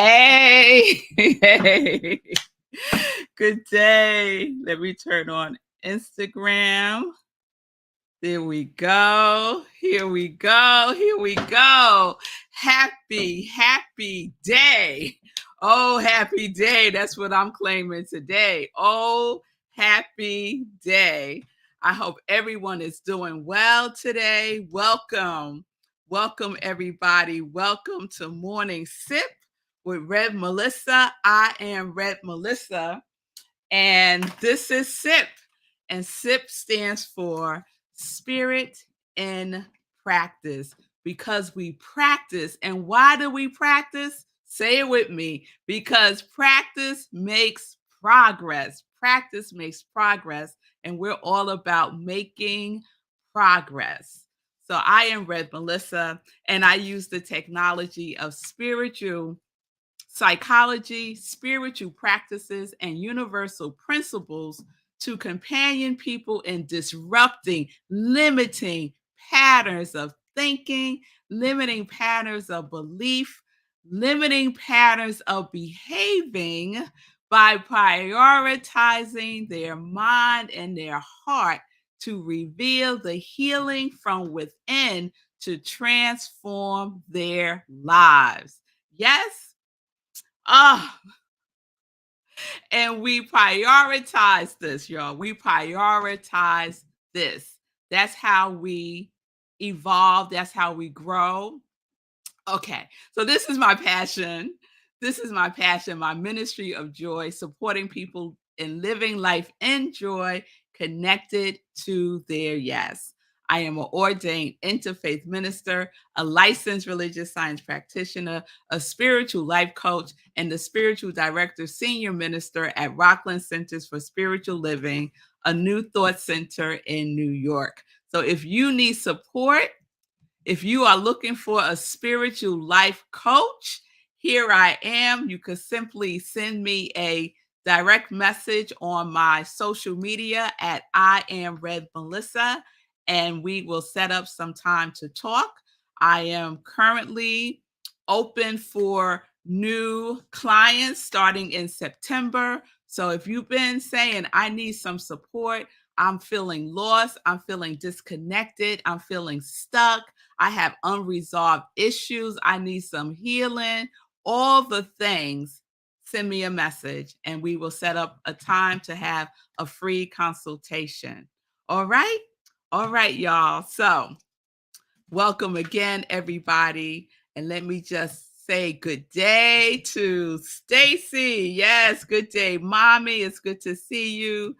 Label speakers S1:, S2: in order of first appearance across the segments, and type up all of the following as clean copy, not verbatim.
S1: Hey, hey, good day. Let me turn on Instagram. There we go. Here we go. Here we go. Happy day. Oh, happy day. That's what I'm claiming today. Oh, happy day. I hope everyone is doing well today. Welcome. Welcome, everybody. Welcome to Morning Sip with Rev Melissa. I am Rev Melissa, and this is SIP. And SIP stands for Spirit in Practice, because we practice. And why do we practice? Say it with me. Because practice makes progress. Practice makes progress. And we're all about making progress. So I am Rev Melissa, and I use the technology of spiritual psychology, spiritual practices, and universal principles to companion people in disrupting, limiting patterns of thinking, limiting patterns of belief, limiting patterns of behaving by prioritizing their mind and their heart to reveal the healing from within to transform their lives. Yes? Ah, and we prioritize this, y'all. We prioritize this. That's how we evolve. That's how we grow. Okay, so this is my passion. This is my passion, my ministry of joy, supporting people in living life in joy, connected to their yes. I am an ordained interfaith minister, a licensed religious science practitioner, a spiritual life coach, and the spiritual director, senior minister at Rockland Centers for Spiritual Living, a New Thought Center in New York. So if you need support, if you are looking for a spiritual life coach, here I am. You could simply send me a direct message on my social media at I am Red Melissa, and we will set up some time to talk. I am currently open for new clients starting in September. So if you've been saying, I need some support, I'm feeling lost, I'm feeling disconnected, I'm feeling stuck, I have unresolved issues, I need some healing, all the things, send me a message and we will set up a time to have a free consultation. All right? All right, y'all. So, welcome again, everybody. And let me just say good day to Stacy. Yes, good day, Mommy. It's good to see you.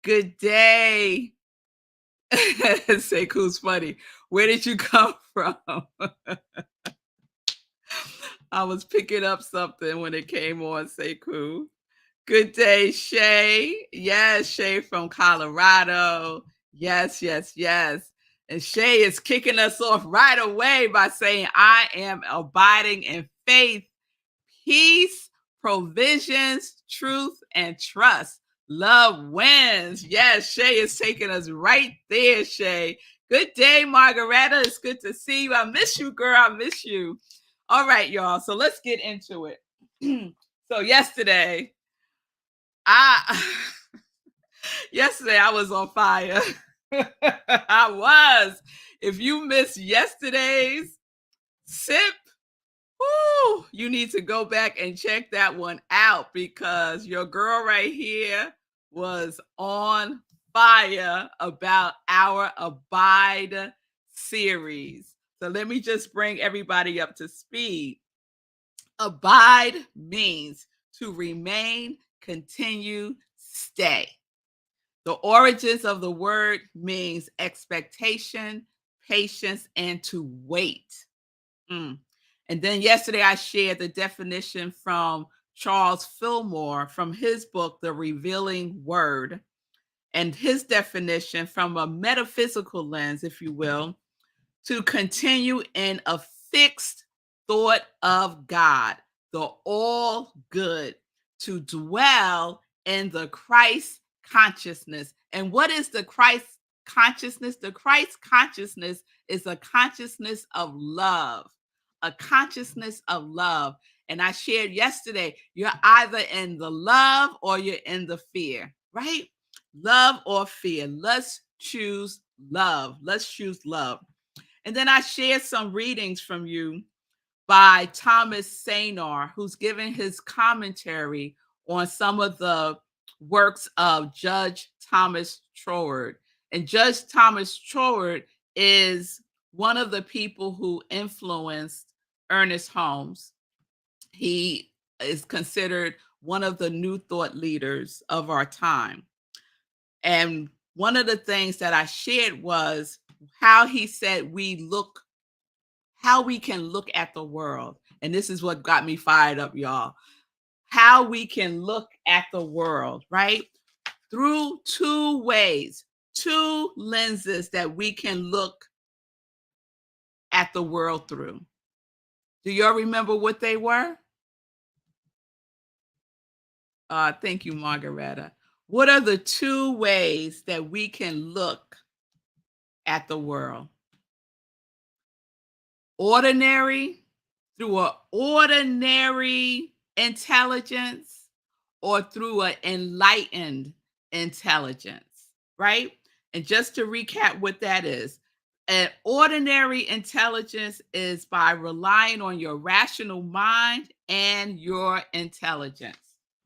S1: Good day. Sekou's funny. Where did you come from? I was picking up something when it came on, Sekou. Good day, Shay. Yes, Shay from Colorado. Yes, yes, yes. And Shay is kicking us off right away by saying, I am abiding in faith, peace, provisions, truth, and trust. Love wins. Yes, Shay is taking us right there, Shay. Good day, Margaretta. It's good to see you. I miss you, girl. I miss you. All right, y'all. So let's get into it. So yesterday I was on fire. I was. If you missed yesterday's sip, whoo, you need to go back and check that one out, because your girl right here was on fire about our Abide series. So let me just bring everybody up to speed. Abide means to remain, continue, stay. The origins of the word means expectation, patience, and to wait. And then yesterday I shared the definition from Charles Fillmore from his book, The Revealing Word, and his definition from a metaphysical lens, if you will, to continue in a fixed thought of God, the all good, to dwell in the Christ consciousness. And what is the Christ consciousness? The Christ consciousness is a consciousness of love, a consciousness of love. And I shared yesterday, you're either in the love or you're in the fear, right? Love or fear. Let's choose love. Let's choose love. And then I shared some readings from you by Thomas Sanar, who's given his commentary on some of the works of Judge Thomas Troward. And Judge Thomas Troward is one of the people who influenced Ernest Holmes. He is considered one of the New Thought leaders of our time. And one of the things that I shared was how he said how we can look at the world. And this is what got me fired up, y'all. How we can look at the world, right? Through two ways, two lenses that we can look at the world through. Do y'all remember what they were? Thank you, Margaretta. What are the two ways that we can look at the world? Ordinary, through an ordinary intelligence, or through an enlightened intelligence, right? And just to recap what that is, an ordinary intelligence is by relying on your rational mind and your intelligence.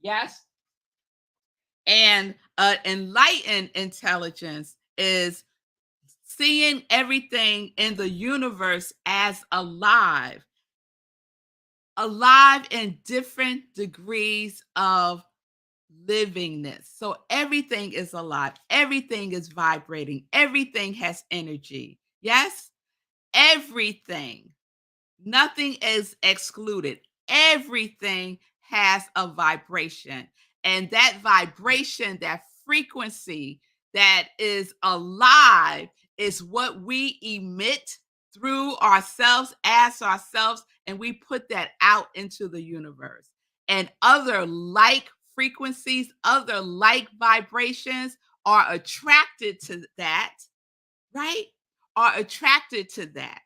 S1: Yes? And an enlightened intelligence is seeing everything in the universe as alive, alive in different degrees of livingness. So everything is alive, everything is vibrating, everything has energy. Yes? Everything. Nothing is excluded. Everything has a vibration. And that vibration, that frequency that is alive is what we emit through ourselves as ourselves. And we put that out into the universe. And other like frequencies, other like vibrations are attracted to that, right? Are attracted to that.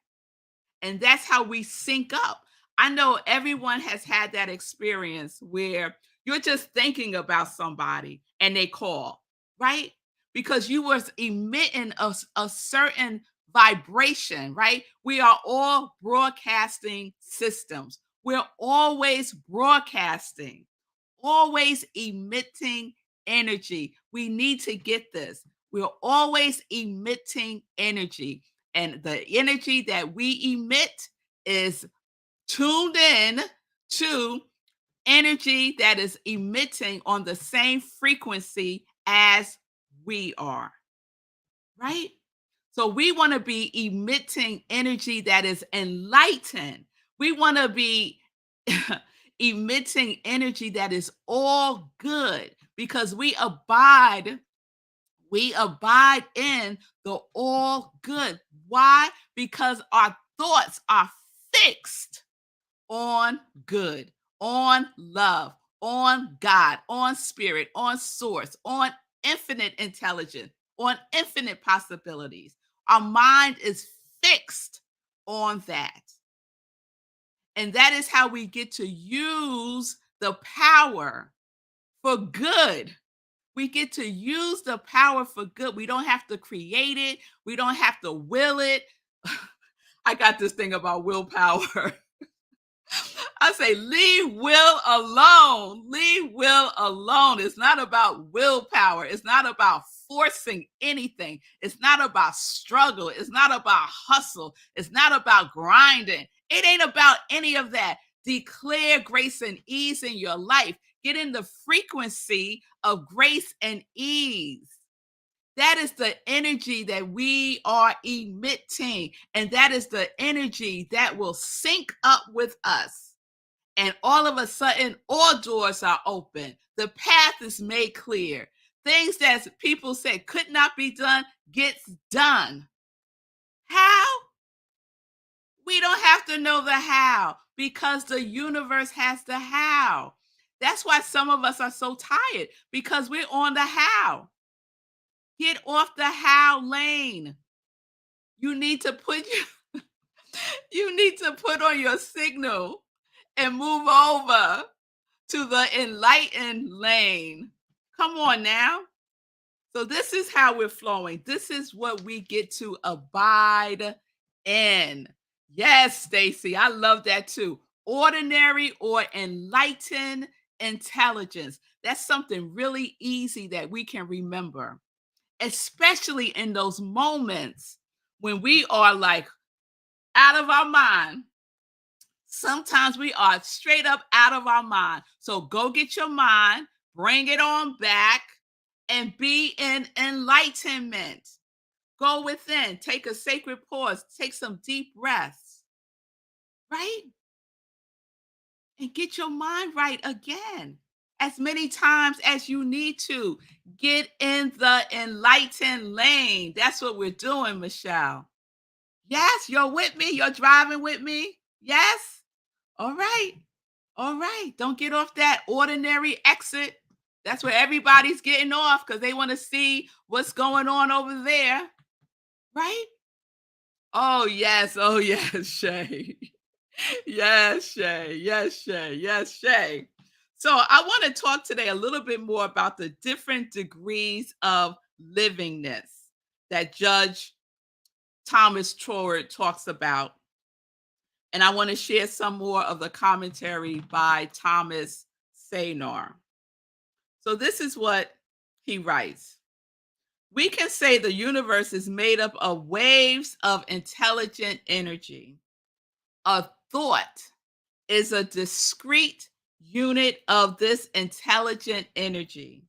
S1: And that's how we sync up. I know everyone has had that experience where you're just thinking about somebody and they call, right? Because you was emitting a certain vibration, right? We are all broadcasting systems. We're always broadcasting, always emitting energy. We need to get this. We're always emitting energy. And the energy that we emit is tuned in to energy that is emitting on the same frequency as we are, right? So we want to be emitting energy that is enlightened. We want to be emitting energy that is all good because we abide in the all good. Why? Because our thoughts are fixed on good, on love, on God, on spirit, on source, on infinite intelligence, on infinite possibilities. Our mind is fixed on that. And that is how we get to use the power for good. We get to use the power for good. We don't have to create it. We don't have to will it. I got this thing about willpower. I say, leave will alone. Leave will alone. It's not about willpower. It's not about forcing anything. It's not about struggle. It's not about hustle. It's not about grinding. It ain't about any of that. Declare grace and ease in your life. Get in the frequency of grace and ease. That is the energy that we are emitting. And that is the energy that will sync up with us. And all of a sudden, all doors are open. The path is made clear. Things that people said could not be done gets done. How? We don't have to know the how because the universe has the how. That's why some of us are so tired because we're on the how. Get off the how lane. You need to put you need to put on your signal and move over to the enlightened lane. Come on now. So this is how we're flowing. This is what we get to abide in. Yes, Stacy, I love that too. Ordinary or enlightened intelligence. That's something really easy that we can remember, especially in those moments when we are like out of our mind. Sometimes we are straight up out of our mind. So go get your mind, bring it on back, and be in enlightenment. Go within, take a sacred pause, take some deep breaths, right? And get your mind right again. As many times as you need to. Get in the enlightened lane. That's what we're doing, Michelle. Yes, you're with me. You're driving with me. Yes. All right. All right. Don't get off that ordinary exit. That's where everybody's getting off because they want to see what's going on over there. Right? Oh, yes. Oh, yes, Shay. Yes, Shay. Yes, Shay. Yes, Shay. So I want to talk today a little bit more about the different degrees of livingness that Judge Thomas Troward talks about. And I want to share some more of the commentary by Thomas Saynar. So this is what he writes. We can say the universe is made up of waves of intelligent energy. A thought is a discrete unit of this intelligent energy.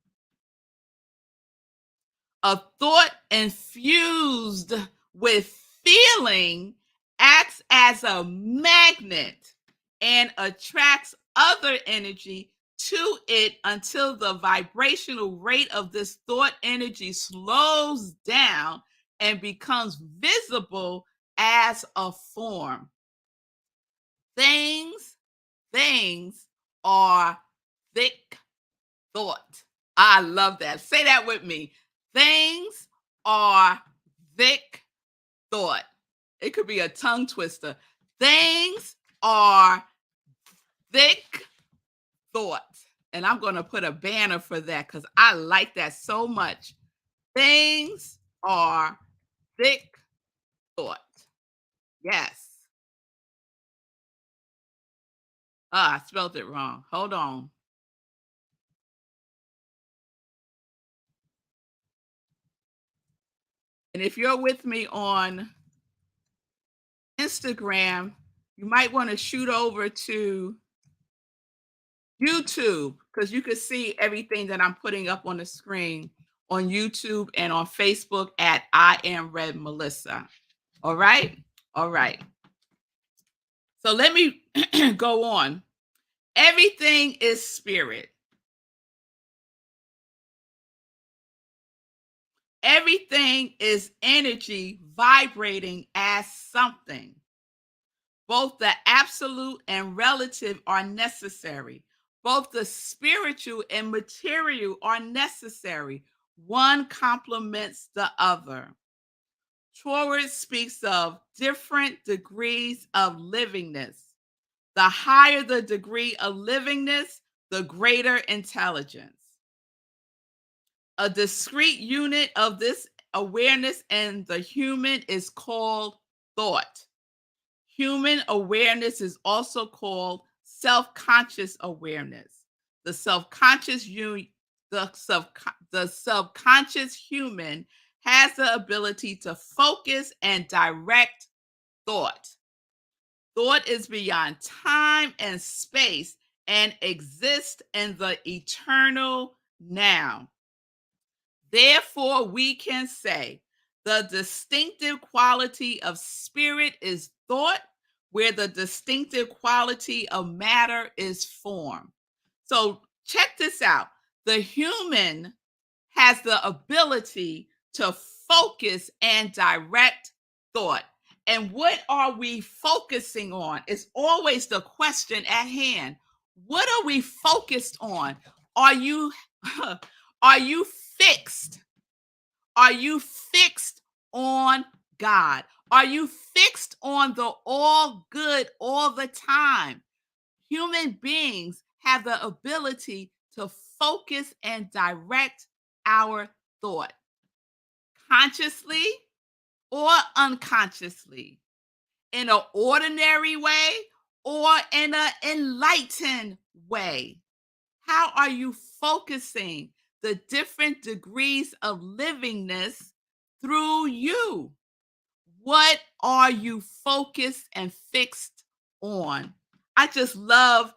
S1: A thought infused with feeling acts as a magnet and attracts other energy to it until the vibrational rate of this thought energy slows down and becomes visible as a form. Things are thick thought. I love that. Say that with me. Things are thick thought. It could be a tongue twister. Things are thick thought. And I'm going to put a banner for that because I like that so much. Things are thick thought. Yes. I spelled it wrong. Hold on. And if you're with me on Instagram, you might want to shoot over to YouTube because you can see everything that I'm putting up on the screen on YouTube and on Facebook at I am Red Melissa. All right. All right. So let me go on. Everything is spirit. Everything is energy vibrating as something. Both the absolute and relative are necessary. Both the spiritual and material are necessary. One complements the other. Troward speaks of different degrees of livingness. The higher the degree of livingness, the greater intelligence. A discrete unit of this awareness in the human is called thought. Human awareness is also called self-conscious awareness. The self-conscious the subconscious human has the ability to focus and direct thought. Thought is beyond time and space and exists in the eternal now. Therefore, we can say the distinctive quality of spirit is thought, where the distinctive quality of matter is form. So, check this out. The human has the ability to focus and direct thought. And what are we focusing on? Is always the question at hand. What are we focused on? Are you are you fixed? Are you fixed on God? Are you fixed on the all good all the time? Human beings have the ability to focus and direct our thought consciously or unconsciously, in an ordinary way or in an enlightened way. How are you focusing the different degrees of livingness through you? What are you focused and fixed on? I just love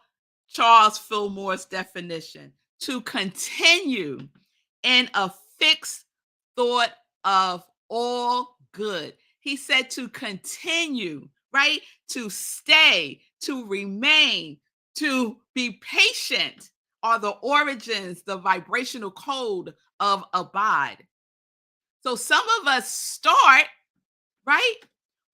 S1: Charles Fillmore's definition: to continue in a fixed thought of all good. He said to continue, right? To stay, to remain, to be patient are the origins, the vibrational code of abide. So some of us start, right?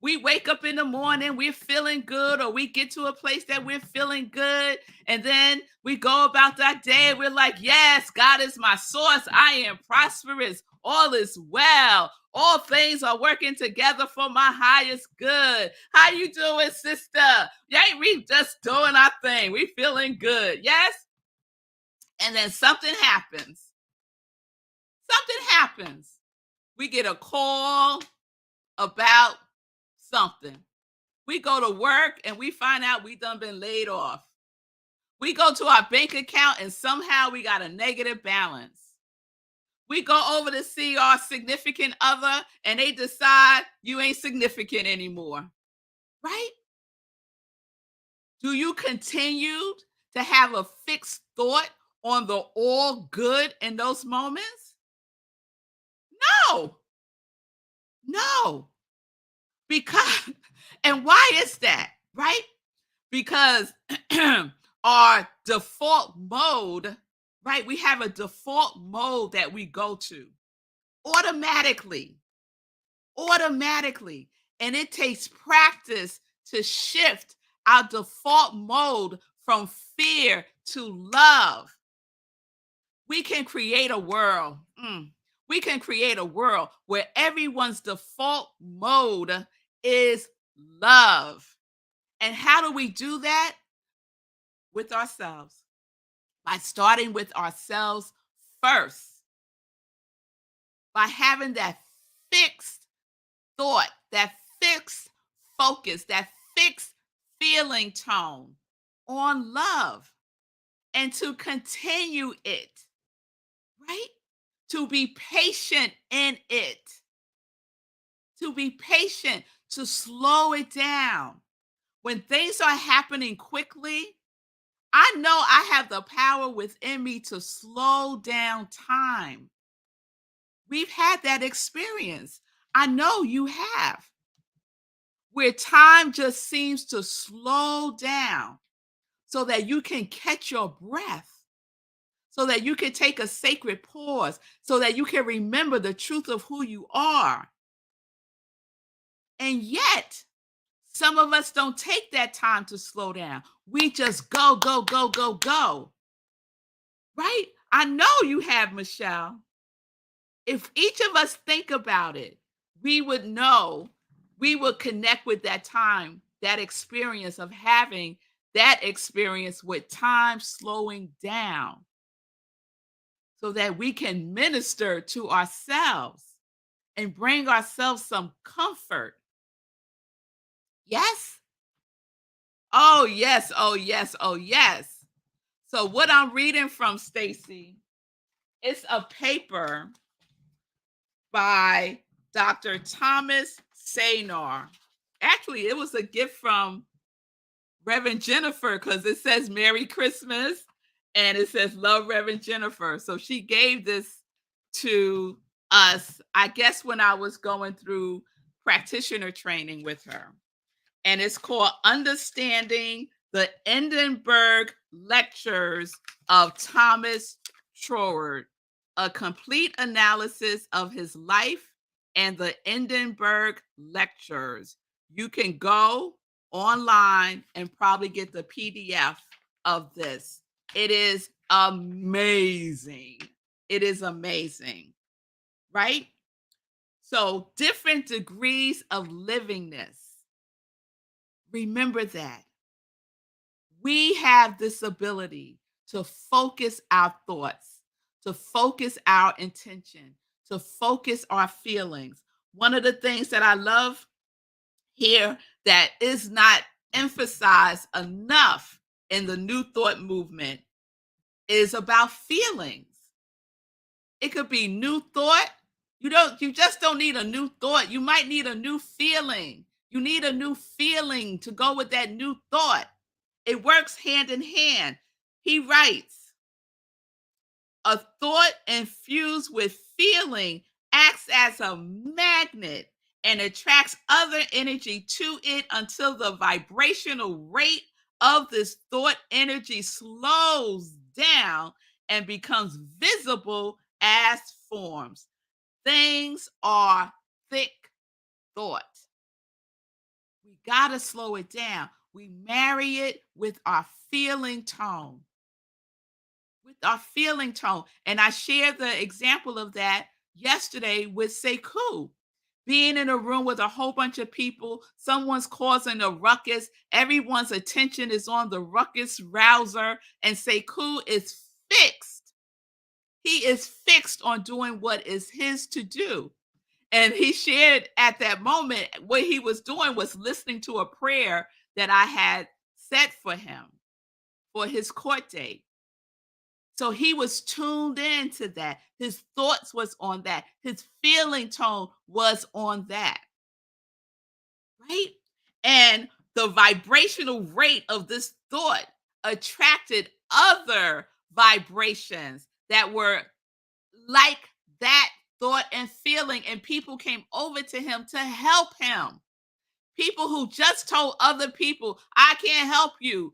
S1: We wake up in the morning, we're feeling good, or we get to a place that we're feeling good, and then we go about that day and we're like, yes, God is my source. I am prosperous. All is well. All things are working together for my highest good. How you doing, sister? Yeah, we just doing our thing. We feeling good. Yes? And then something happens. Something happens. We get a call about something. We go to work and we find out we done been laid off. We go to our bank account and somehow we got a negative balance. We go over to see our significant other and they decide you ain't significant anymore. Right? Do you continue to have a fixed thought on the all good in those moments? No. No. Because, and why is that? Right? Because our default mode, right? We have a default mode that we go to automatically, automatically. And it takes practice to shift our default mode from fear to love. We can create a world. We can create a world where everyone's default mode is love. And how do we do that? With ourselves, by starting with ourselves first, by having that fixed thought, that fixed focus, that fixed feeling tone on love, and to continue it, right? To be patient in it, to be patient, to slow it down. When things are happening quickly, I know I have the power within me to slow down time. We've had that experience. I know you have, where time just seems to slow down so that you can catch your breath, so that you can take a sacred pause, so that you can remember the truth of who you are. And yet, some of us don't take that time to slow down. We just go, go, go, go, go. Right? I know you have, Michelle. If each of us think about it, we would know, we would connect with that time, that experience of having that experience with time slowing down so that we can minister to ourselves and bring ourselves some comfort. Yes? Oh, yes. Oh, yes. Oh, yes. So what I'm reading from, Stacy, it's a paper by Dr. Thomas Saynar. Actually, it was a gift from Reverend Jennifer because it says Merry Christmas and it says Love Reverend Jennifer. So she gave this to us, I guess, when I was going through practitioner training with her. And it's called Understanding the Edinburgh Lectures of Thomas Troward, a complete analysis of his life and the Edinburgh Lectures. You can go online and probably get the PDF of this. It is amazing. It is amazing, right? So, different degrees of livingness. Remember that. We have this ability to focus our thoughts, to focus our intention, to focus our feelings. One of the things that I love here that is not emphasized enough in the New Thought movement is about feelings. It could be new thought. You just don't need a new thought. You might need a new feeling. You need a new feeling to go with that new thought. It works hand in hand. He writes, a thought infused with feeling acts as a magnet and attracts other energy to it until the vibrational rate of this thought energy slows down and becomes visible as forms. Things are thick thought. We got to slow it down. We marry it with our feeling tone. With our feeling tone. And I shared the example of that yesterday with Sekou. Being in a room with a whole bunch of people, someone's causing a ruckus, everyone's attention is on the ruckus rouser, and Sekou is fixed. He is fixed on doing what is his to do. And he shared at that moment what he was doing was listening to a prayer that I had set for him for his court date. So he was tuned into that. His thoughts was on that. His feeling tone was on that. Right? And the vibrational rate of this thought attracted other vibrations that were like that thought and feeling. And people came over to him to help him. People who just told other people, I can't help you,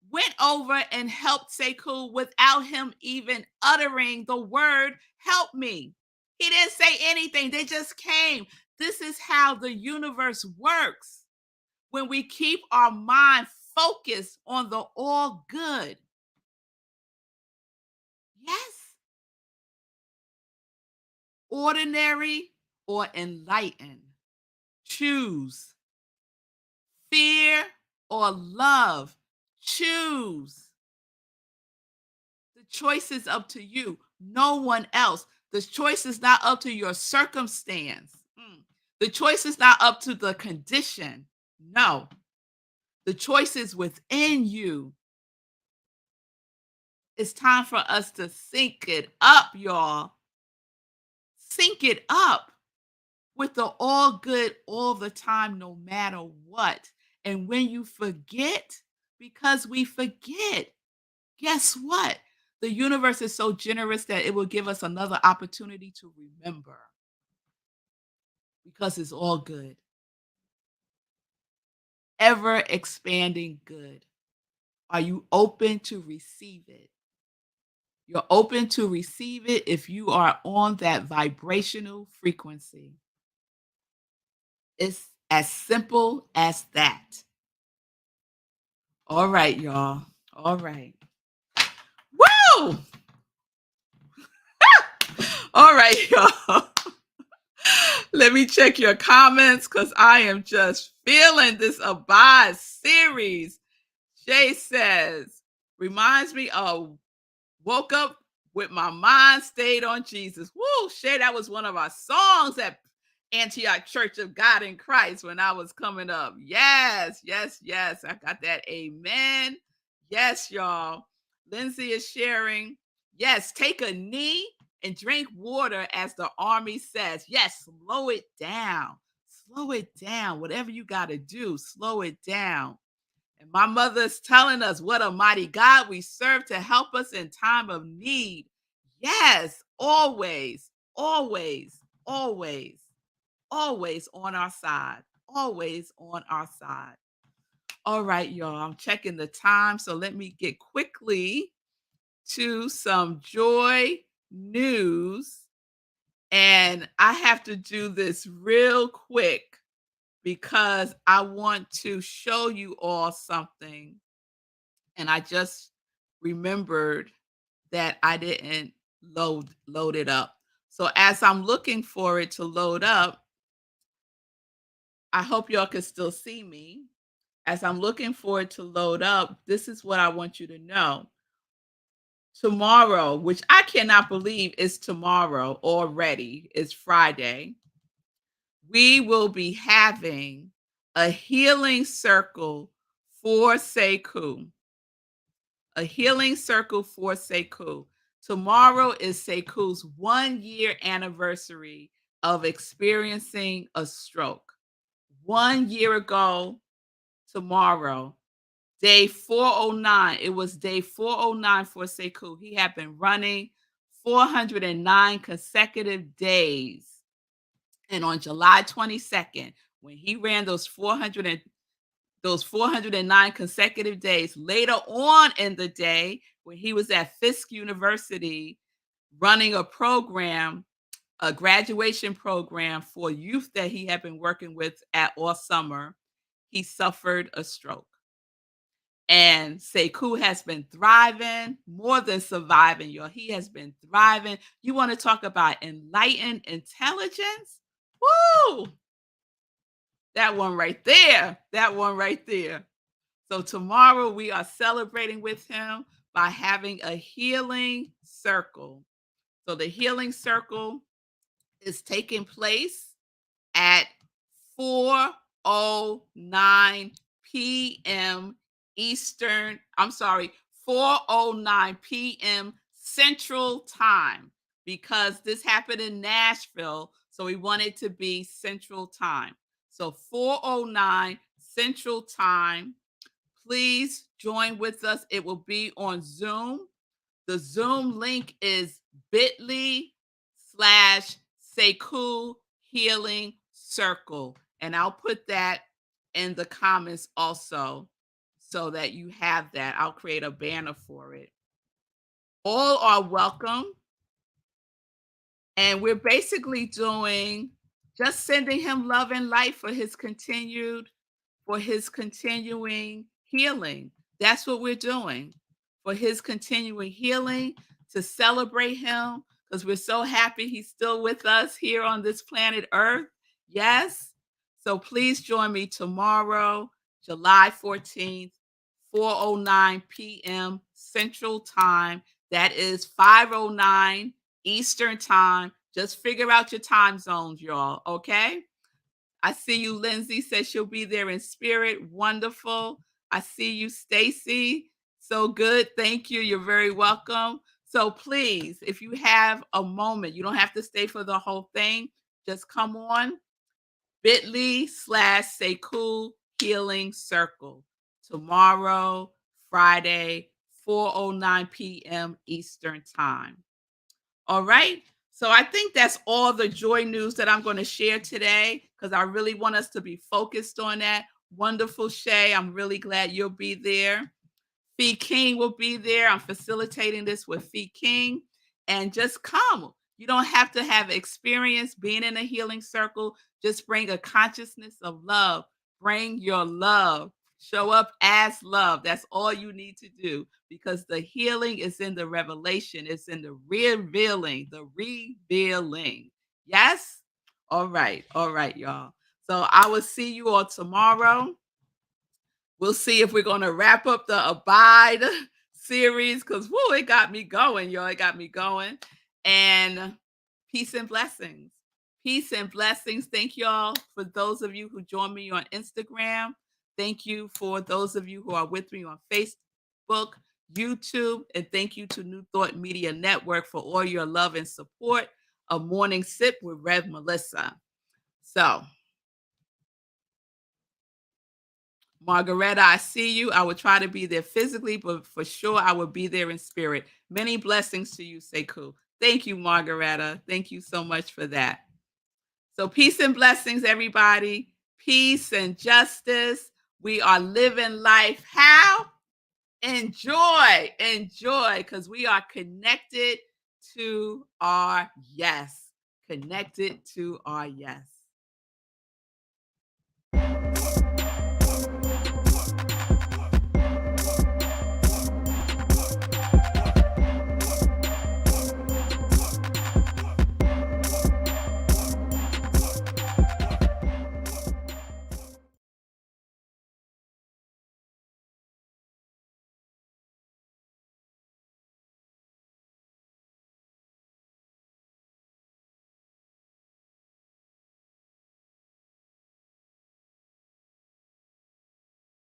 S1: went over and helped Sekou without him even uttering the word, help me. He didn't say anything. They just came. This is how the universe works. When we keep our mind focused on the all good. Yes. Ordinary or enlightened. Choose. Fear or love. Choose. The choice is up to you, no one else. The choice is not up to your circumstance. The choice is not up to the condition. No, the choice is within you. It's time for us to sync it up, y'all. Sync it up with the all good all the time, no matter what. And when you forget, because we forget, guess what? The universe is so generous that it will give us another opportunity to remember because it's all good. Ever expanding good. Are you open to receive it? You're open to receive it if you are on that vibrational frequency. It's as simple as that. All right, y'all. All right. Woo! All right, y'all. Let me check your comments because I am just feeling this Abide series. Shay says, reminds me of woke up with my mind stayed on Jesus. Woo, Shay, that was one of our songs at Antioch Church of God in Christ when I was coming up. Yes, yes, yes. I got that. Amen. Yes, y'all. Lindsay is sharing. Yes, take a knee and drink water as the army says. Yes, slow it down. Slow it down. Whatever you got to do, slow it down. And my mother's telling us what a mighty God we serve to help us in time of need. Yes, always, always, always, always on our side. Always on our side. All right, y'all. I'm checking the time. So let me get quickly to some joy news. And I have to do this real quick because I want to show you all something. And I just remembered that I didn't load it up. So as I'm looking for it to load up, I hope y'all can still see me. as I'm looking for it to load up, this is what I want you to know. Tomorrow, which I cannot believe is tomorrow already, is Friday, we will be having a healing circle for Sekou. A healing circle for Sekou. Tomorrow is Sekou's 1 year anniversary of experiencing a stroke. 1 year ago, tomorrow, day 409. It was day 409 for Sekou. He had been running 409 consecutive days. And on July 22nd, when he ran those 409 consecutive days, later on in the day, when he was at Fisk University running a program, a graduation program for youth that he had been working with at all summer, he suffered a stroke. And Sekou has been thriving, more than surviving, y'all. He has been thriving. You want to talk about enlightened intelligence? Woo! That one right there. That one right there. So tomorrow we are celebrating with him by having a healing circle. So the healing circle is taking place at 4:09 p.m. Eastern. I'm sorry, 4:09 p.m. Central Time, because this happened in Nashville, so we want it to be Central Time. So 4:09 Central Time. Please join with us. It will be on Zoom. The Zoom link is bit.ly/Sekou Healing Circle. And I'll put that in the comments also so that you have that. I'll create a banner for it. All are welcome. And we're basically doing just sending him love and light for his continuing healing. That's what we're doing, for his continuing healing, to celebrate him, because we're so happy he's still with us here on this planet Earth. Yes. So please join me tomorrow, July 14th, 4:09 p.m. Central Time. That is 5:09 Eastern Time. Just figure out your time zones, y'all. Okay. I see you. Lindsay says she'll be there in spirit. Wonderful. I see you, Stacy. So good. Thank you. You're very welcome. So please, if you have a moment, you don't have to stay for the whole thing. Just come on bit.ly/Sekou Healing Circle tomorrow, Friday, 4:09 p.m. Eastern Time. All right. So I think that's all the joy news that I'm going to share today, because I really want us to be focused on that. Wonderful, Shay. I'm really glad you'll be there. Fee King will be there. I'm facilitating this with Fee King. And just come. You don't have to have experience being in a healing circle. Just bring a consciousness of love. Bring your love. Show up as love. That's all you need to do, because the healing is in the revelation. It's in the revealing, the revealing. Yes? All right. All right, y'all. So I will see you all tomorrow. We'll see if we're going to wrap up the Abide series, because, whoo, it got me going, y'all. It got me going. And peace and blessings. Peace and blessings. Thank y'all for those of you who joined me on Instagram. Thank you for those of you who are with me on Facebook, YouTube, and thank you to New Thought Media Network for all your love and support of Morning Sip with Rev Melissa. So, Margaretta, I see you. I will try to be there physically, but for sure I will be there in spirit. Many blessings to you, Sekou. Thank you, Margaretta. Thank you so much for that. So peace and blessings, everybody. Peace and justice. We are living life. How? Enjoy, because we are connected to our yes. Connected to our yes.